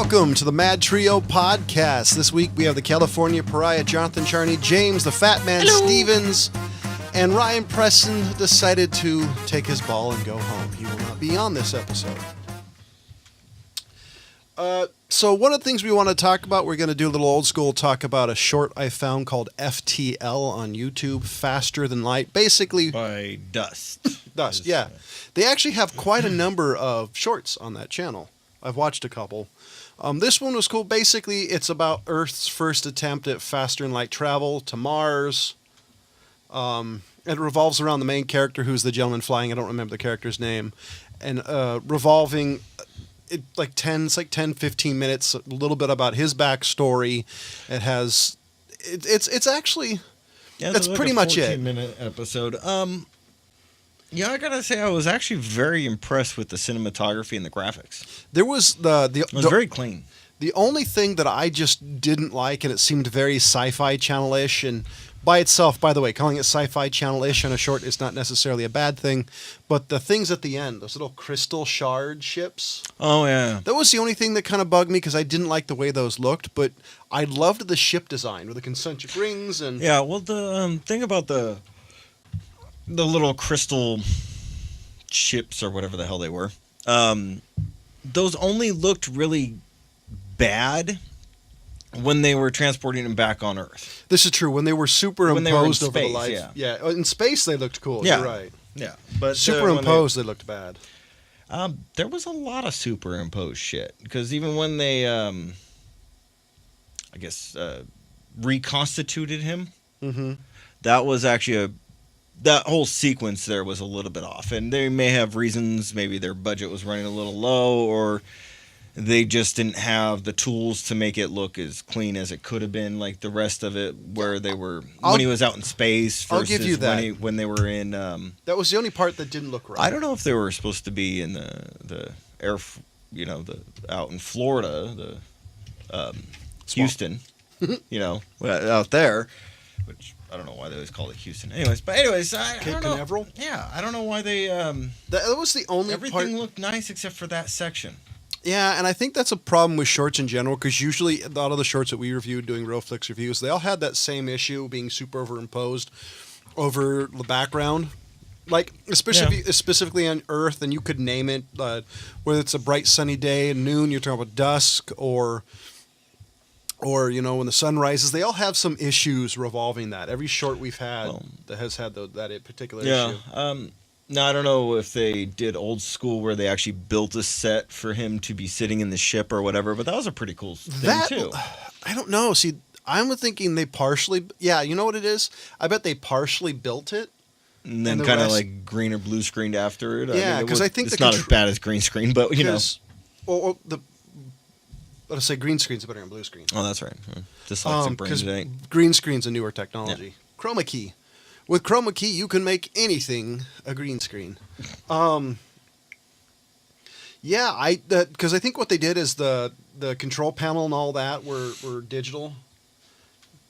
welcome to the MadTrio podcast. This week we have the California Pariah, Jonathan Charney, James, the Fat Man Stevens, and Ryan Preston decided to take his ball and go home. He will not be on this episode. So one of the things we want to talk about, we're going to do a little old school talk about a short I found called FTL on YouTube, Faster Than Light. Basically... by Dust. Dust, yeah. They actually have quite a number of shorts on that channel. I've watched a couple. This one was cool. Basically, it's about Earth's first attempt at faster than light travel to Mars. It revolves around the main character, who's the gentleman flying. I don't remember the character's name. And revolving, it's like 10, 15 minutes, a little bit about his backstory. It has, it's actually, that's like pretty much it. 14-minute episode. Yeah, I gotta say, I was actually very impressed with the cinematography and the graphics. There was it was very clean. The only thing that I just didn't like, and it seemed very Sci-Fi Channel-ish, and by itself, by the way, calling it Sci-Fi Channel-ish on a short is not necessarily a bad thing, but the things at the end, those little crystal shard ships. Oh, yeah. That was the only thing that kind of bugged me, because I didn't like the way those looked, but I loved the ship design with the concentric rings and... Yeah, well, the thing about the little crystal ships or whatever the hell they were, those only looked really bad when they were transporting them back on Earth. This is true. When they were superimposed over the life. Yeah. In space they looked cool. Yeah. You're right. Yeah. But superimposed they looked bad. There was a lot of superimposed shit. Because even when they, reconstituted him, that was actually that whole sequence there was a little bit off. And they may have reasons. Maybe their budget was running a little low, or they just didn't have the tools to make it look as clean as it could have been, like the rest of it, where they were when he was out in space versus I'll give you that. when they were in. That was the only part that didn't look right. I don't know if they were supposed to be in the air, out in Florida, Houston, out there, which I don't know why they always call it Houston. Anyways, I Cape don't know. Canaveral? Yeah, I don't know why they. That was the only everything looked nice except for that section. Yeah, and I think that's a problem with shorts in general, because usually a lot of the shorts that we reviewed doing Real Flicks reviews, they all had that same issue, being superimposed over the background. Like, specifically on Earth, and you could name it, whether it's a bright sunny day at noon, you're talking about dusk, or when the sun rises. They all have some issues revolving that. Every short we've had that has had that particular issue. Now, I don't know if they did old school where they actually built a set for him to be sitting in the ship or whatever, but that was a pretty cool thing, too. I don't know. See, I'm thinking they partially... Yeah, you know what it is? I bet they partially built it. And then kind of like green or blue screened after it. Yeah, because I think it's not as bad as green screen, but, let's say green screen's better than blue screen. Oh, that's right. Dyslexic brain today. Green screen's a newer technology. Yeah. Chroma key. With chroma key, you can make anything a green screen. Because I think what they did is the control panel and all that were digital.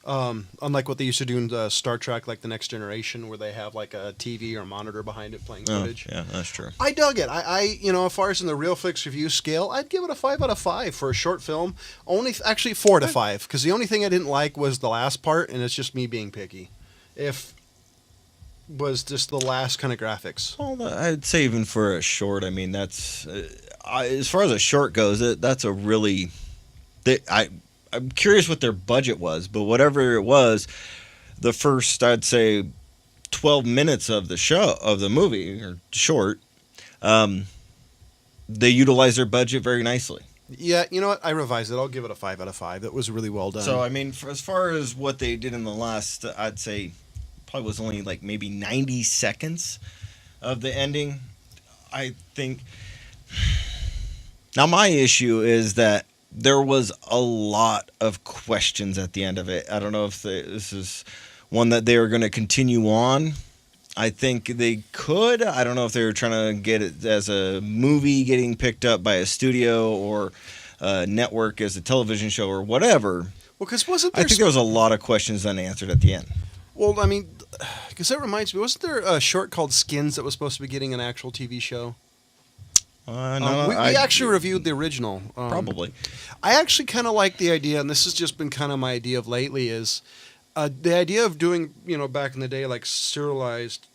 Unlike what they used to do in Star Trek, like The Next Generation, where they have like a TV or monitor behind it playing footage. Yeah, that's true. I dug it. As far as in the Real Flicks review scale, I'd give it a 5 out of 5 for a short film. Actually 4 to 5, because the only thing I didn't like was the last part, and it's just me being picky. Was just the last kind of graphics. Well, I'd say even for a short, I mean, that's as far as a short goes, that's a really. I'm curious what their budget was, but whatever it was, the first, I'd say, 12 minutes of the movie or short, they utilized their budget very nicely. Yeah, you know what? I revised it. I'll give it a 5 out of 5. That was really well done. So, I mean, as far as what they did in the last, I'd say. Probably was only like maybe 90 seconds of the ending, I think. Now, my issue is that there was a lot of questions at the end of it. I don't know if this is one that they were going to continue on. I think they could. I don't know if they were trying to get it as a movie getting picked up by a studio or a network as a television show or whatever. Well, because wasn't there... I think there was a lot of questions unanswered at the end. Well, I mean, because that reminds me, wasn't there a short called Skins that was supposed to be getting an actual TV show? No, we actually reviewed the original. Probably. I actually kind of like the idea, and this has just been kind of my idea of lately, is the idea of doing, back in the day, like serialized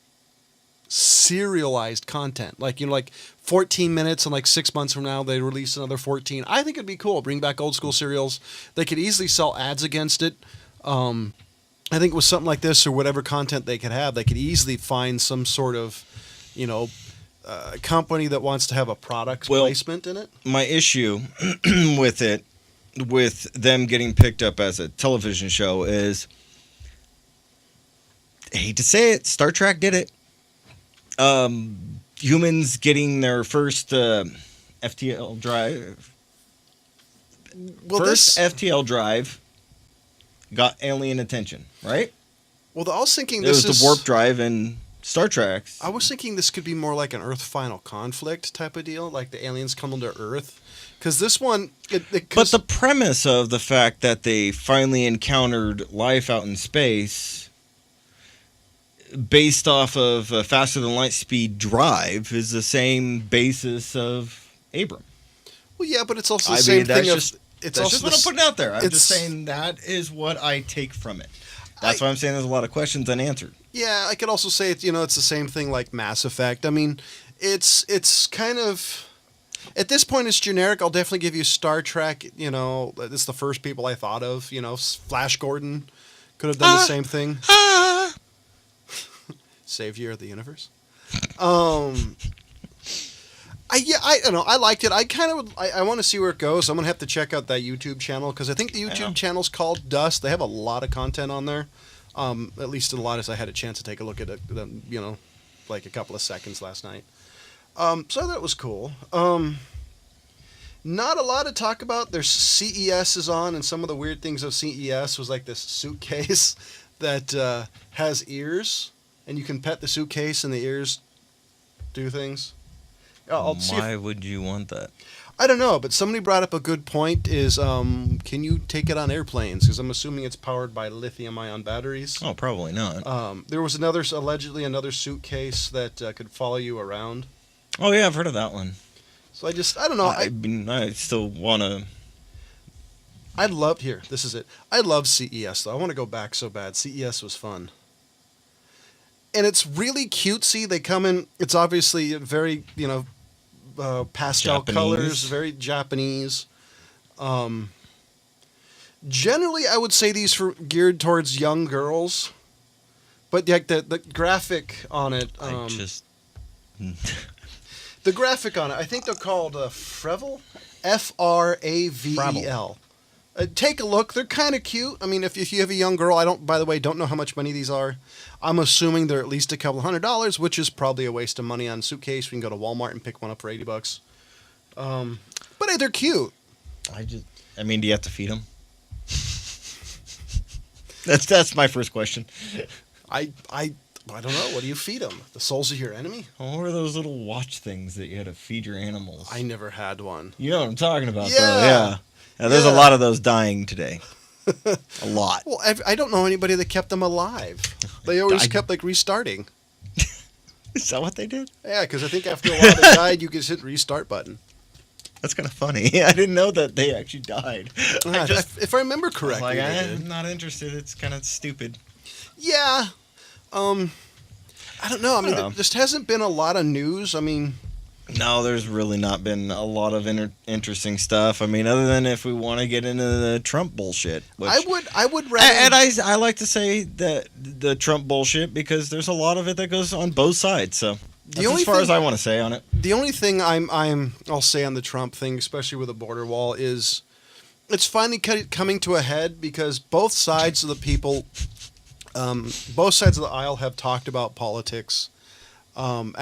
content. Like, like 14 minutes, and like 6 months from now, they release another 14. I think it'd be cool. Bring back old school serials. They could easily sell ads against it. I think with something like this or whatever content they could have, they could easily find some sort of, company that wants to have a product placement in it. My issue with it, with them getting picked up as a television show, is, I hate to say it, Star Trek did it. Humans getting their first FTL drive. Well, FTL drive got alien attention, right? Well, I was thinking it was the warp drive in Star Trek. I was thinking this could be more like an Earth final conflict type of deal, like the aliens come into Earth. Because this one... But the premise of the fact that they finally encountered life out in space, based off of a faster than light speed drive, is the same basis of Abram. Well, yeah, but it's also the same thing. That's just what I'm putting out there. I'm just saying that is what I take from it. That's why I'm saying there's a lot of questions unanswered. Yeah, I could also say it's the same thing like Mass Effect. I mean, it's kind of, at this point it's generic. I'll definitely give you Star Trek. It's the first people I thought of. Flash Gordon could have done the same thing. Savior of the universe. I don't know. I liked it. I want to see where it goes. I'm gonna have to check out that YouTube channel because I think the YouTube channel's called Dust. They have a lot of content on there. At least a lot as I had a chance to take a look at it. Like a couple of seconds last night. So that was cool. Not a lot to talk about. There's CES is on, and some of the weird things of CES was like this suitcase that has ears, and you can pet the suitcase, and the ears do things. Why would you want that? I don't know, but somebody brought up a good point is, can you take it on airplanes? Because I'm assuming it's powered by lithium-ion batteries. Oh, probably not. There was allegedly another suitcase that could follow you around. Oh, yeah, I've heard of that one. So I don't know. I still want to... This is it. I love CES, though. I want to go back so bad. CES was fun. And it's really cutesy. They come in, it's obviously very, pastel Japanese. Colors, very Japanese. Generally, I would say these are geared towards young girls, but like the graphic on it. The graphic on it, I think they're called Frevel, Fravel. Take a look. They're kind of cute. I mean, if you have a young girl, don't know how much money these are. I'm assuming they're at least a couple $100, which is probably a waste of money on a suitcase. We can go to Walmart and pick one up for $80. But they're cute. do you have to feed them? That's my first question. I don't know. What do you feed them? The souls of your enemy? What are those little watch things that you had to feed your animals? I never had one. You know what I'm talking about, though. Yeah. Now, there's a lot of those dying today. A lot. Well, I don't know anybody that kept them alive. They always kept restarting. Is that what they did? Yeah, because I think after a while they died, you could hit restart button. That's kind of funny. I didn't know that they actually died. If I remember correctly, I'm not interested. It's kind of stupid. Yeah. I don't know. There just hasn't been a lot of news. No, there's really not been a lot of interesting stuff. Other than if we want to get into the Trump bullshit. Which, I would rather... And I like to say that the Trump bullshit because there's a lot of it that goes on both sides. So that's as far as I want to say on it. The only thing I'll say on the Trump thing, especially with the border wall, is it's finally coming to a head because both sides of the people, both sides of the aisle have talked about politics. Was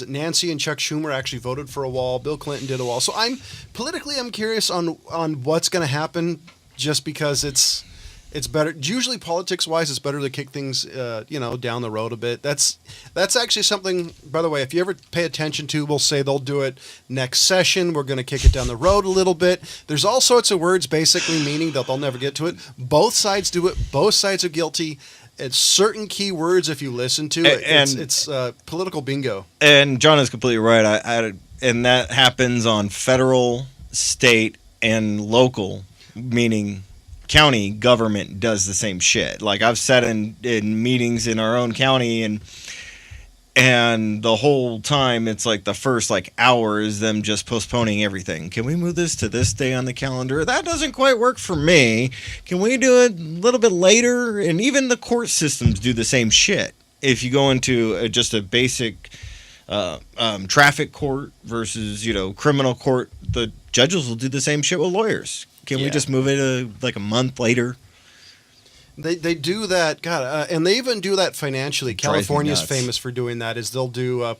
it Nancy and Chuck Schumer actually voted for a wall? Bill Clinton did a wall. So I'm curious on what's going to happen, just because it's better. Usually politics wise, it's better to kick things down the road a bit. That's actually something. By the way, if you ever pay attention to, we'll say they'll do it next session. We're going to kick it down the road a little bit. There's all sorts of words basically meaning that they'll never get to it. Both sides do it. Both sides are guilty. It's certain keywords if you listen to it. It's political bingo. And John is completely right. And that happens on federal, state, and local, meaning county government does the same shit. Like I've sat in meetings in our own county and the whole time it's like the first like hour is them just postponing everything. Can we move this to this day on the calendar? That doesn't quite work for me. Can we do it a little bit later? And even the court systems do the same shit. If you go into just a basic traffic court versus, criminal court, the judges will do the same shit with lawyers. Can we just move it like a month later? They do that, God, and they even do that financially. California's famous for doing that. Is they'll do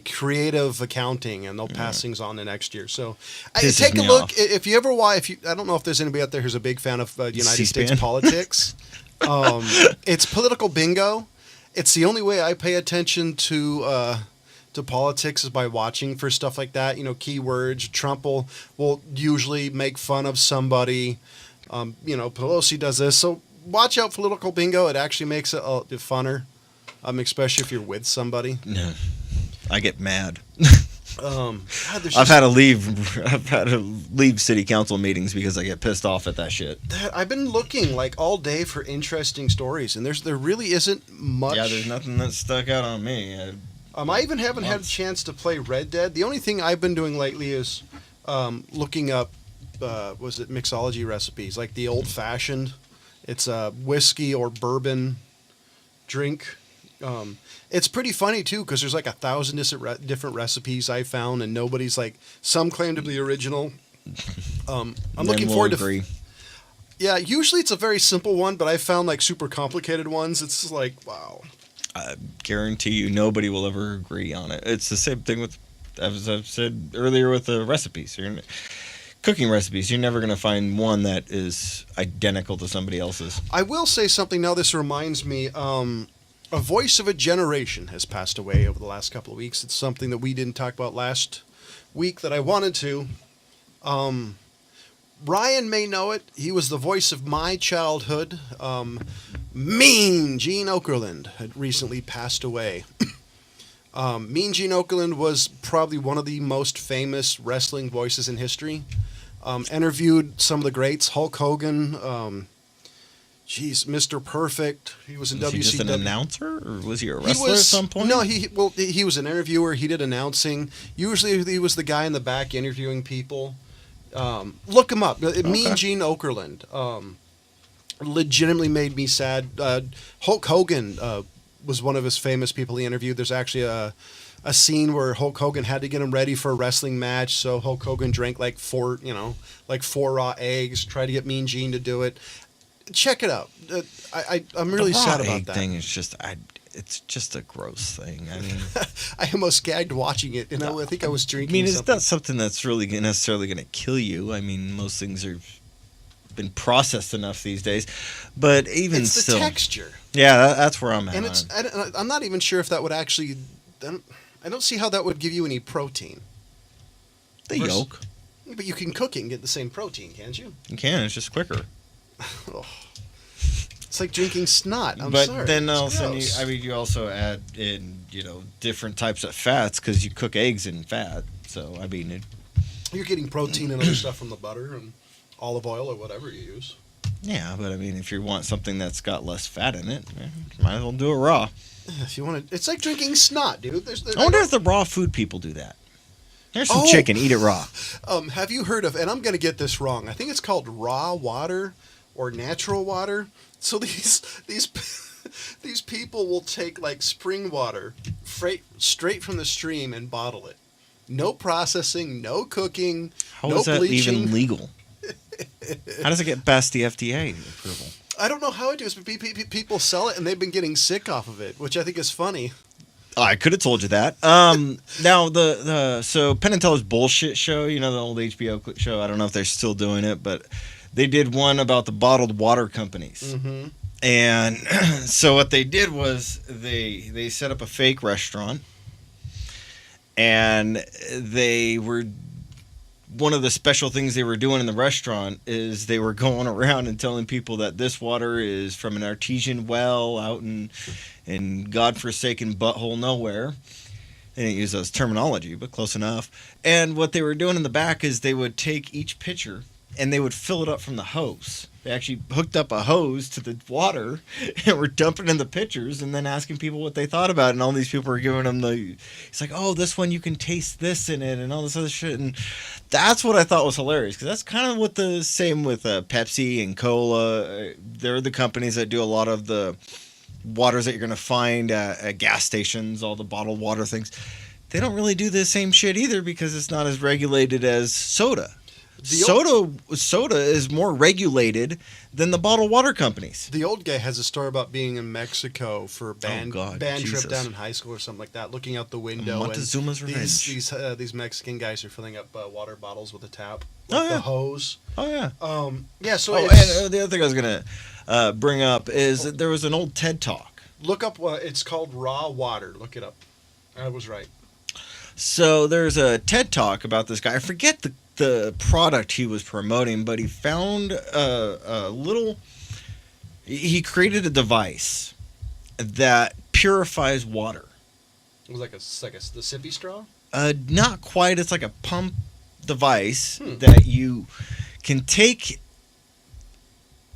creative accounting, and they'll pass things on the next year. So, take a look. If you ever I don't know if there's anybody out there who's a big fan of United States politics. It's political bingo. It's the only way I pay attention to politics is by watching for stuff like that. Keywords. Trump will usually make fun of somebody. Pelosi does this, so watch out for political bingo. It actually makes it funner, especially if you're with somebody. No, I get mad. God, I've had to leave city council meetings because I get pissed off at that shit. I've been looking like all day for interesting stories, and there really isn't much. Yeah, there's nothing that stuck out on me. I even haven't had a chance to play Red Dead. The only thing I've been doing lately is looking up. Mixology recipes, like the old-fashioned. It's a whiskey or bourbon drink. It's pretty funny, too, because there's like 1,000 different recipes I found, and nobody's like... Some claim to be original. I'm looking forward to... Yeah, usually it's a very simple one, but I found like super complicated ones. It's just like, wow. I guarantee you nobody will ever agree on it. It's the same thing with, as I've said earlier, with the recipes. Cooking recipes, you're never going to find one that is identical to somebody else's. I will say something now. This reminds me, a voice of a generation has passed away over the last couple of weeks. It's something that we didn't talk about last week that I wanted to. Ryan may know it. He was the voice of my childhood. Mean Gene Okerlund had recently passed away. Mean Gene Okerlund was probably one of the most famous wrestling voices in history. Interviewed some of the greats, Hulk Hogan, Mr. Perfect. He was in WCW. Was he just an announcer, or was he a wrestler at some point? No, he was an interviewer. He did announcing. Usually he was the guy in the back interviewing people. Look him up. Okay. Mean Gene Okerlund. Legitimately made me sad. Hulk Hogan was one of his famous people he interviewed. There's actually a scene where Hulk Hogan had to get him ready for a wrestling match, so Hulk Hogan drank like four raw eggs, tried to get Mean Gene to do it. Check it out. I'm really sad about that. Thing is just it's just a gross thing. I mean, I almost gagged watching it, and I think I was drinking. I mean, it's not something that's really necessarily going to kill you. I mean, most things are been processed enough these days, but even it's still, the texture. Yeah, that's where I'm at. And I'm not even sure if that would actually. I don't see how that would give you any protein. The yolk. But you can cook it and get the same protein, can't you? You can. It's just quicker. Oh. It's like drinking snot. I'm but sorry. Then also, you also add in, different types of fats because you cook eggs in fat. So, I mean, you're getting protein and other stuff from the butter and olive oil or whatever you use. Yeah, but I mean, if you want something that's got less fat in it, might as well do it raw. If you want to, it's like drinking snot, dude. I wonder if the raw food people do that. There's some chicken, eat it raw. Have you heard of? And I'm going to get this wrong. I think it's called raw water or natural water. So these people will take like spring water, straight from the stream and bottle it. No processing, no cooking, no bleaching. How is that even legal? How does it get past the FDA approval? I don't know how it is, but people sell it, and they've been getting sick off of it, which I think is funny. I could have told you that. Now, so Penn and Teller's bullshit show, the old HBO show, I don't know if they're still doing it, but they did one about the bottled water companies. Mm-hmm. And so what they did was they set up a fake restaurant, and they were one of the special things they were doing in the restaurant is they were going around and telling people that this water is from an artesian well out in godforsaken butthole nowhere. They didn't use those terminology, but close enough. And what they were doing in the back is they would take each pitcher and they would fill it up from the hose. They actually hooked up a hose to the water and were dumping in the pitchers and then asking people what they thought about it. And all these people were giving them it's like, oh, this one you can taste this in it and all this other shit. And that's what I thought was hilarious, because that's kind of what the same with Pepsi and Cola. They're the companies that do a lot of the waters that you're going to find at gas stations, all the bottled water things. They don't really do the same shit either, because it's not as regulated as soda. Soda is more regulated than the bottled water companies. The old guy has a story about being in Mexico for a band Jesus. trip down in high school or something like that, looking out the window. Montezuma's Revenge. These Mexican guys are filling up water bottles with a tap, The hose. Oh, yeah. Yeah, so and the other thing I was going to bring up is that there was an old TED Talk. Look up, it's called Raw Water. Look it up. I was right. So there's a TED Talk about this guy. I forget the product he was promoting, but he found he created a device that purifies water. It was like the sippy straw? Not quite. It's like a pump device that you can take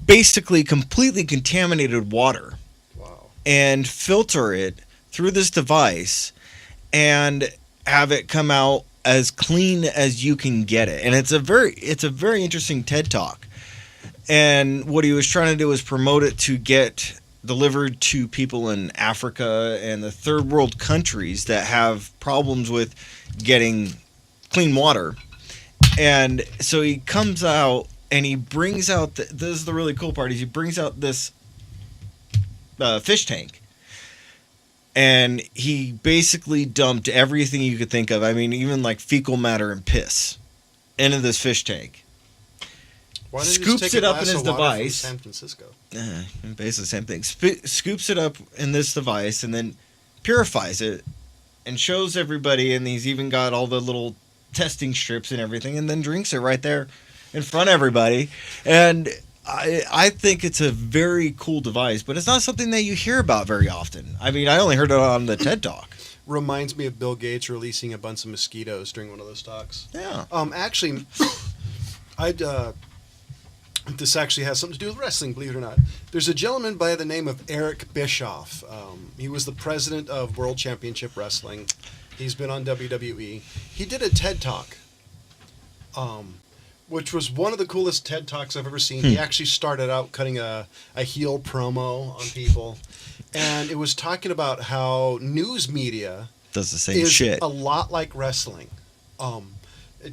basically completely contaminated water. Wow. And filter it through this device and have it come out as clean as you can get it. And it's a very interesting TED Talk. And what he was trying to do is promote it to get delivered to people in Africa and the third world countries that have problems with getting clean water. And so he comes out and he brings out, this is the really cool part, is he brings out this fish tank. And he basically dumped everything you could think of. I mean, even like fecal matter and piss into this fish tank. Why didn't Scoops you just take it a up glass in his of water device. from San Francisco. Basically the same thing. Scoops it up in this device and then purifies it and shows everybody. And he's even got all the little testing strips and everything. And then drinks it right there in front of everybody. And I think it's a very cool device, but it's not something that you hear about very often. I mean, I only heard it on the TED Talk. Reminds me of Bill Gates releasing a bunch of mosquitoes during one of those talks. Yeah. Actually, this actually has something to do with wrestling, believe it or not. There's a gentleman by the name of Eric Bischoff. He was the president of World Championship Wrestling. He's been on WWE. He did a TED Talk. Which was one of the coolest TED Talks I've ever seen. He actually started out cutting a heel promo on people. And it was talking about how news media does the same is shit. A lot like wrestling.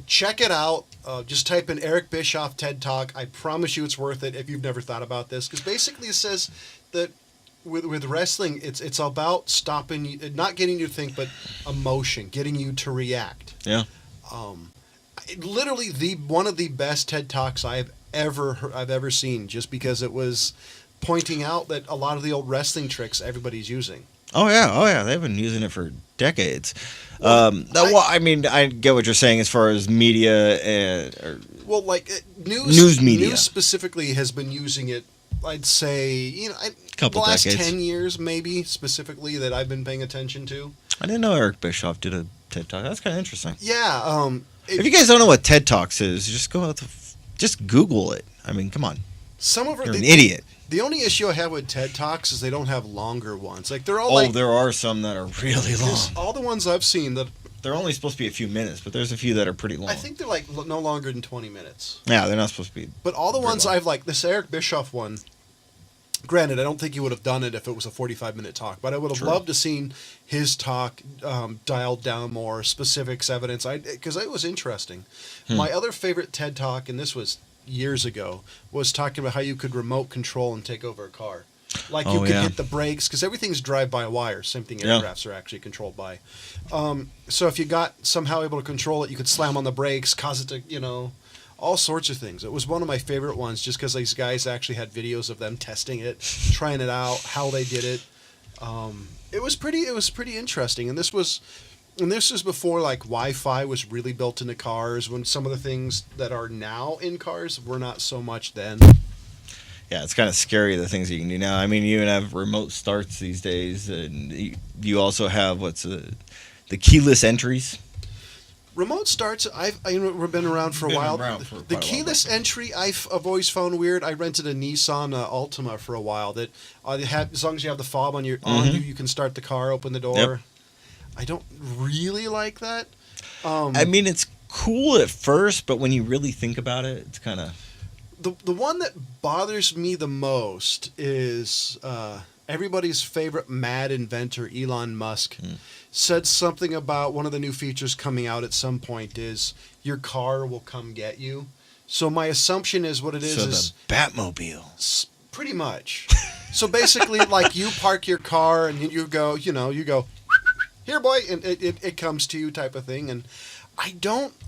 Check it out. Just type in Eric Bischoff TED Talk. I promise you it's worth it if you've never thought about this. Because basically it says that with wrestling, it's about stopping you, not getting you to think, but emotion, getting you to react. Yeah. Literally one of the best TED Talks I've ever seen, just because it was pointing out that a lot of the old wrestling tricks everybody's using. Oh yeah, they've been using it for decades. I mean, I get what you're saying as far as media and news media. News specifically has been using it. I'd say Couple the last decades. 10 years maybe specifically that I've been paying attention to. I didn't know Eric Bischoff did a TED Talk. That's kind of interesting. Yeah. If you guys don't know what TED Talks is, just go out just Google it. I mean, come on. You're an idiot. The only issue I have with TED Talks is they don't have longer ones. Like they're all there are some that are really long. All the ones I've seen that they're only supposed to be a few minutes, but there's a few that are pretty long. I think they're like no longer than 20 minutes. Yeah, they're not supposed to be. But all the ones long. I've like this Eric Bischoff one. Granted, I don't think he would have done it if it was a 45-minute talk, but I would have loved to seen his talk dialed down more, specifics, evidence, because it was interesting. My other favorite TED Talk, and this was years ago, was talking about how you could remote control and take over a car. Like you could hit the brakes, because everything's drive-by-wire. Same thing aircrafts are actually controlled by. So if you got somehow able to control it, you could slam on the brakes, cause it to, all sorts of things. It was one of my favorite ones just because these guys actually had videos of them testing it, trying it out, how they did it. It was pretty interesting. And this was And this is before like Wi-Fi was really built into cars, when some of the things that are now in cars were not so much then. Yeah, it's kind of scary, the things you can do now. I mean, you even have remote starts these days, and you also have the keyless entries. Remote starts, I've been around for a while. The keyless entry I've always found weird. I rented a Nissan Altima for a while that as long as you have the fob on you, you can start the car, open the door. Yep. I don't really like that. I mean, it's cool at first, but when you really think about it, it's kind of... The one that bothers me the most is everybody's favorite mad inventor, Elon Musk, said something about one of the new features coming out at some point is your car will come get you. So my assumption is what it is is the Batmobile. Pretty much. So basically, like you park your car and you go, here, boy, and it comes to you type of thing. And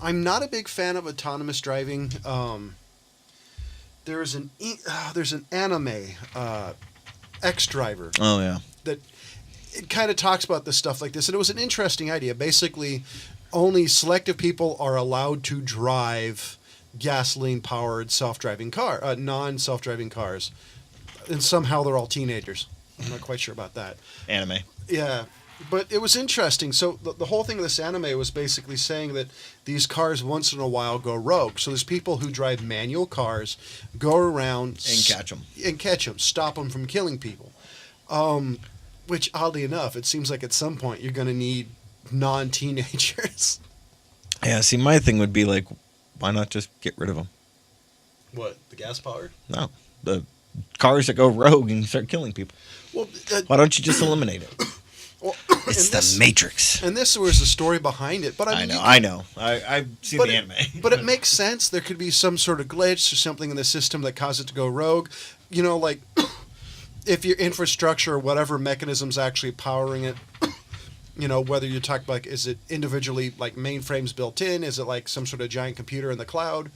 I'm not a big fan of autonomous driving. There's an anime, X-Driver. Oh, yeah. That it kind of talks about this stuff like this. And it was an interesting idea. Basically, only selective people are allowed to drive gasoline-powered self-driving non-self-driving cars. And somehow they're all teenagers. I'm not quite sure about that. Anime. Yeah. But it was interesting. So the whole thing of this anime was basically saying that these cars once in a while go rogue. So there's people who drive manual cars, go around... And catch them. Stop them from killing people. Which, oddly enough, it seems like at some point you're going to need non-teenagers. Yeah, see, my thing would be like, why not just get rid of them? What, the gas-powered? No, the cars that go rogue and start killing people. Well, why don't you just eliminate it? Well, it's the Matrix. And this was the story behind it. But I know. I've seen the anime. But it makes sense. There could be some sort of glitch or something in the system that caused it to go rogue. Like if your infrastructure or whatever mechanism's actually powering it, whether you talk about, is it individually like mainframes built in? Is it like some sort of giant computer in the cloud?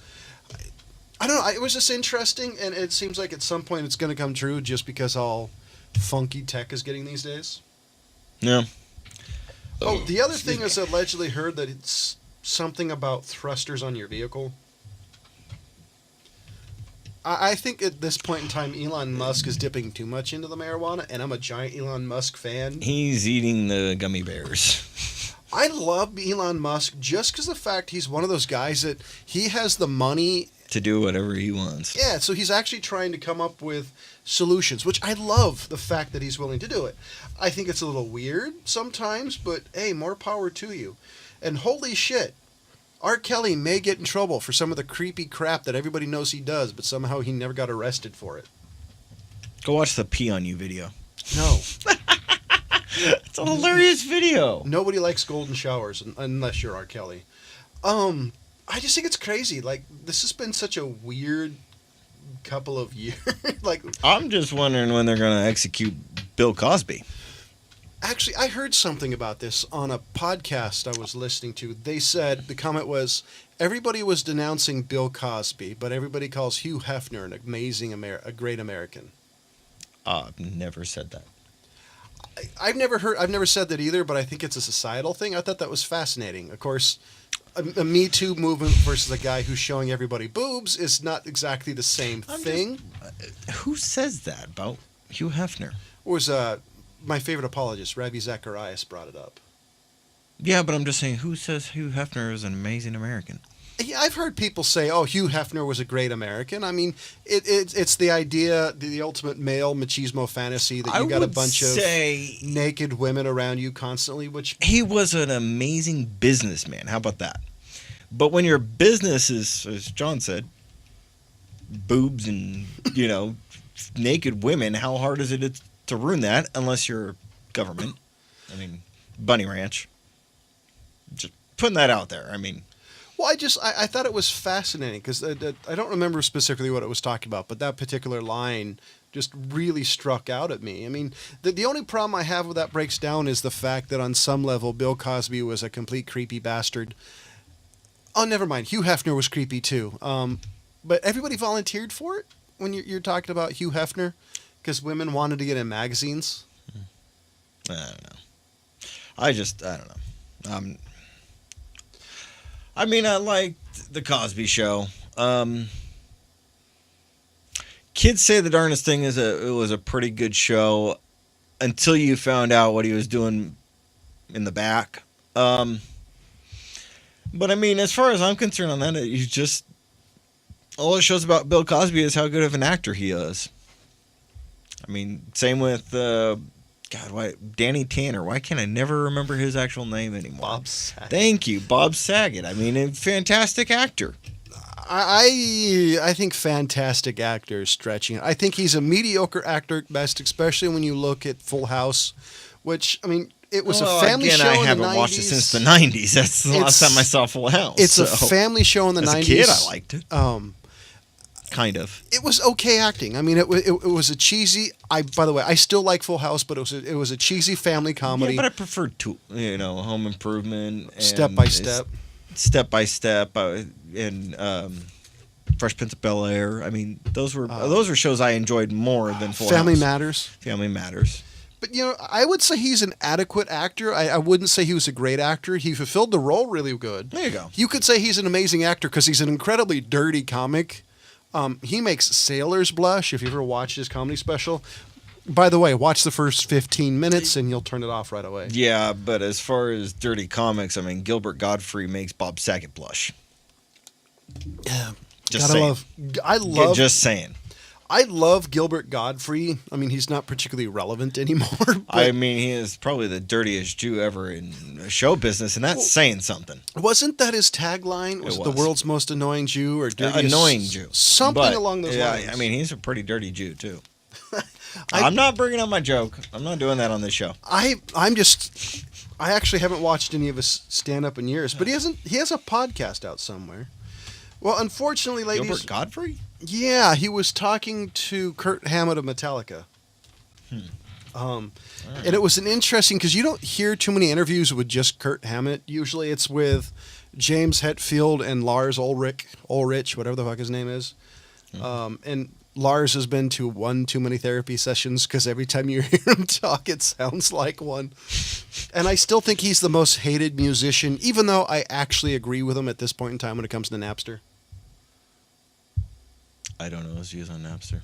I don't know. It was just interesting, and it seems like at some point it's going to come true just because all funky tech is getting these days. Yeah. Oh, the other thing is allegedly heard that it's something about thrusters on your vehicle. I think at this point in time, Elon Musk is dipping too much into the marijuana, and I'm a giant Elon Musk fan. He's eating the gummy bears. I love Elon Musk just because of the fact he's one of those guys that he has the money to do whatever he wants. Yeah, so he's actually trying to come up with solutions, which I love the fact that he's willing to do it. I think it's a little weird sometimes, but hey, more power to you. And holy shit, R. Kelly may get in trouble for some of the creepy crap that everybody knows he does, but somehow he never got arrested for it. Go watch the Pee on You video. No. It's a hilarious video. Nobody likes golden showers unless you're R. Kelly. I just think it's crazy. Like, this has been such a weird couple of years. Like, I'm just wondering when they're going to execute Bill Cosby. Actually, I heard something about this on a podcast I was listening to. They said, the comment was, everybody was denouncing Bill Cosby, but everybody calls Hugh Hefner an amazing, a great American. I've never said that. I've never said that either, but I think it's a societal thing. I thought that was fascinating. Of course, a Me Too movement versus a guy who's showing everybody boobs is not exactly the same thing. Who says that about Hugh Hefner? It was my favorite apologist, Ravi Zacharias, brought it up. Yeah, but I'm just saying, who says Hugh Hefner is an amazing American? Yeah, I've heard people say, "Oh, Hugh Hefner was a great American." I mean, it's the idea, the ultimate male machismo fantasy that you got a bunch of naked women around you constantly. Which he was an amazing businessman. How about that? But when your business is, as John said, boobs and naked women, how hard is it to ruin that? Unless you're government. I mean, Bunny Ranch. Just putting that out there. I mean. Well, I thought it was fascinating because I don't remember specifically what it was talking about, but that particular line just really struck out at me. I mean, the only problem I have with that breaks down is the fact that on some level, Bill Cosby was a complete creepy bastard. Oh, never mind. Hugh Hefner was creepy too. But everybody volunteered for it when you're talking about Hugh Hefner because women wanted to get in magazines. I don't know. I don't know. I mean, I liked the Cosby Show. Kids say the darndest thing is it was a pretty good show until you found out what he was doing in the back. But I mean, as far as I'm concerned on that, you just all it shows about Bill Cosby is how good of an actor he is. I mean, same with Danny Tanner. Why can't I never remember his actual name anymore? Bob Saget. Thank you, Bob Saget. I mean, a fantastic actor. I think fantastic actor is stretching it. I think he's a mediocre actor at best, especially when you look at Full House, which, I mean, it was a family show in the 90s. I haven't watched it since the 90s. That's the last time I saw Full House. It's a family show in the 90s. As a kid, I liked it. Kind of. It was okay acting. I mean, it was a cheesy. By the way, I still like Full House, but it was a cheesy family comedy. Yeah, but I preferred Home Improvement, and Step by Step, and Fresh Prince of Bel-Air. I mean, those were shows I enjoyed more than Full Family House. Family Matters. But I would say he's an adequate actor. I wouldn't say he was a great actor. He fulfilled the role really good. There you go. You could say he's an amazing actor because he's an incredibly dirty comic. He makes sailors blush. If you ever watched his comedy special, by the way, watch the first 15 minutes and you'll turn it off right away. Yeah, but as far as dirty comics, I mean, Gilbert Godfrey makes Bob Saget blush. Yeah, just saying. Just saying. I love Gilbert Godfrey. I mean, he's not particularly relevant anymore. I mean, he is probably the dirtiest Jew ever in show business, and that's saying something. Wasn't that his tagline? Was the world's most annoying Jew or dirtiest? Annoying Jew. Something along those lines. I mean, he's a pretty dirty Jew, too. I'm not bringing up my joke. I'm not doing that on this show. I actually haven't watched any of his stand-up in years, but he has a podcast out somewhere. Well, unfortunately, ladies... Gilbert Godfrey? Yeah, he was talking to Kurt Hammett of Metallica. And it was an interesting, because you don't hear too many interviews with just Kurt Hammett. Usually it's with James Hetfield and Lars Ulrich, whatever the fuck his name is. And Lars has been to one too many therapy sessions, because every time you hear him talk, it sounds like one. And I still think he's the most hated musician, even though I actually agree with him at this point in time when it comes to Napster. I don't know his views on Napster.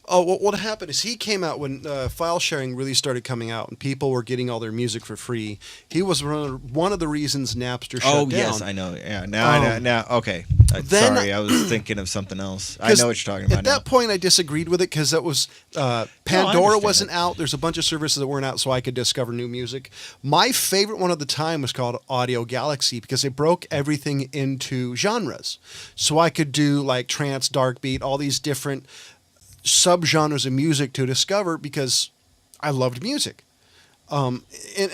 Oh, well, what happened is he came out when file sharing really started coming out and people were getting all their music for free. He was one of the reasons Napster shut down. Oh, yes, I know. Yeah, now, okay. Sorry, I was thinking of something else. I know what you're talking about At that point, I disagreed with it because that was Pandora wasn't out. There's a bunch of services that weren't out, so I could discover new music. My favorite one at the time was called Audio Galaxy because they broke everything into genres. So I could do like trance, dark beat, all these different subgenres of music to discover because I loved music. And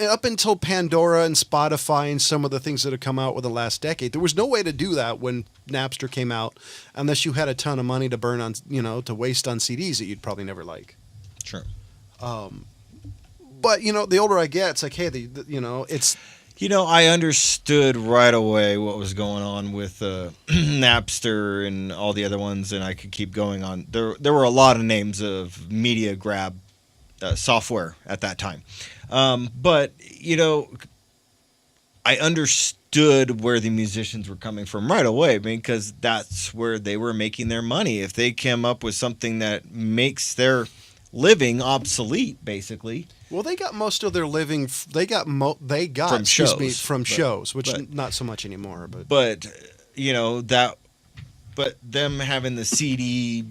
up until Pandora and Spotify and some of the things that have come out with the last decade, there was no way to do that when Napster came out unless you had a ton of money to burn on, to waste on CDs that you'd probably never like. Sure. But, the older I get, it's like, hey, it's... I understood right away what was going on with Napster and all the other ones, and I could keep going on. There were a lot of names of media grab software at that time. But, I understood where the musicians were coming from right away because that's where they were making their money. If they came up with something that makes their living obsolete, basically... Well, they got most of their living. They got from shows, which not so much anymore. But them having the CD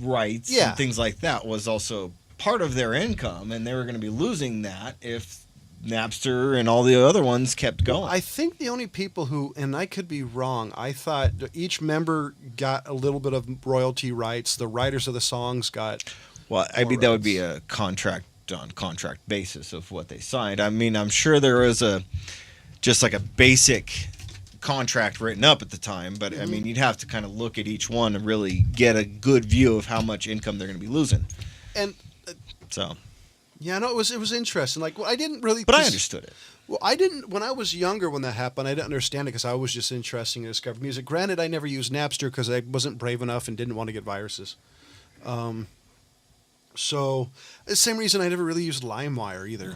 rights and things like that was also part of their income, and they were going to be losing that if Napster and all the other ones kept going. I think the only people who, and I could be wrong, I thought each member got a little bit of royalty rights. The writers of the songs got. Well, I mean that would be a contract. On contract basis of what they signed. I mean, I'm sure there was just like a basic contract written up at the time, but I mean, you'd have to kind of look at each one and really get a good view of how much income they're going to be losing. And so, yeah, no, it was interesting. Like, well, I didn't really, but I understood it. Well, I didn't when I was younger when that happened. I didn't understand it because I was just interested to discover music. Granted, I never used Napster because I wasn't brave enough and didn't want to get viruses. So, the same reason I never really used LimeWire either.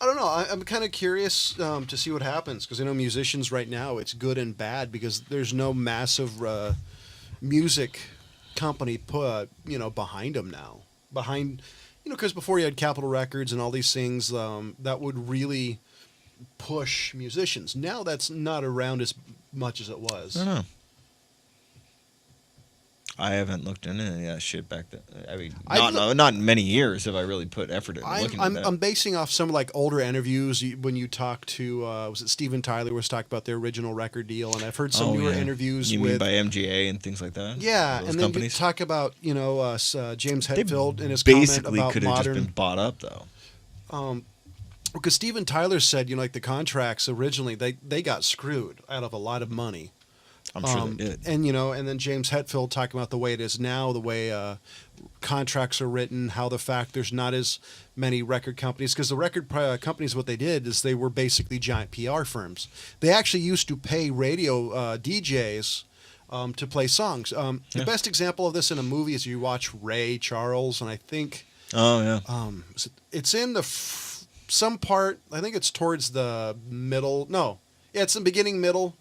I don't know. I'm kind of curious to see what happens because I know musicians right now, it's good and bad because there's no massive music company behind them now. Because before you had Capitol Records and all these things that would really push musicians. Now that's not around as much as it was. I don't know. I haven't looked into any of that shit back then. I mean, not in many years have I really put effort into looking at that. I'm basing off some like older interviews when you talk to was it Steven Tyler was talking about their original record deal, and I've heard some newer interviews. You mean by MGA and things like that? Yeah, those and then companies? you talk about James Hetfield in his basically comment about could have modern. just been bought up though. Because Steven Tyler said like the contracts originally they got screwed out of a lot of money. I'm sure they did. And then James Hetfield talking about the way it is now, the way contracts are written, how the fact there's not as many record companies, because the record companies, what they did is they were basically giant PR firms. They actually used to pay radio DJs to play songs. The best example of this in a movie is you watch Ray Charles, and I think it's in the some part. I think it's towards the middle. No, yeah, it's the beginning, middle.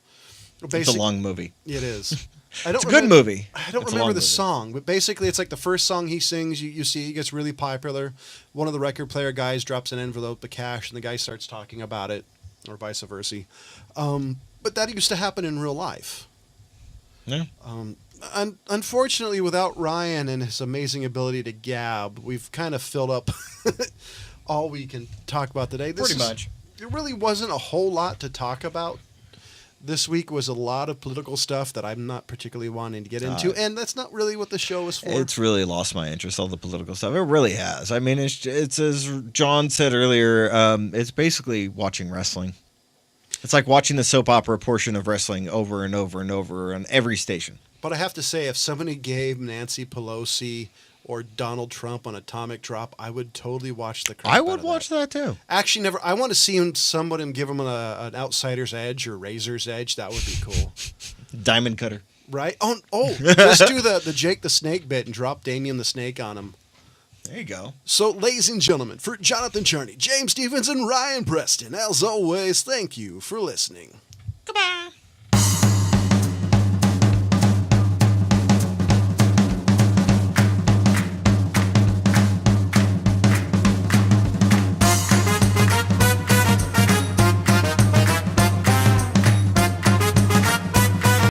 It's a long movie. It is. It's a good movie. I don't remember the song, but basically it's like the first song he sings, you see he gets really popular. One of the record player guys drops an envelope of cash, and the guy starts talking about it, or vice versa. But that used to happen in real life. Yeah. Unfortunately, without Ryan and his amazing ability to gab, we've kind of filled up all we can talk about today. Pretty much. There really wasn't a whole lot to talk about. This week was a lot of political stuff that I'm not particularly wanting to get into, and that's not really what the show is for. It's really lost my interest, all the political stuff. It really has. I mean, it's as John said earlier, it's basically watching wrestling. It's like watching the soap opera portion of wrestling over and over and over on every station. But I have to say, if somebody gave Nancy Pelosi or Donald Trump an atomic drop, I would totally watch the crap I would watch that too. Actually, never. I want to see somebody give him an outsider's edge or razor's edge. That would be cool. Diamond cutter. Right? Oh, just do the Jake the Snake bit and drop Damien the Snake on him. There you go. So, ladies and gentlemen, for Jonathan Charney, James Stevens, and Ryan Preston, as always, thank you for listening.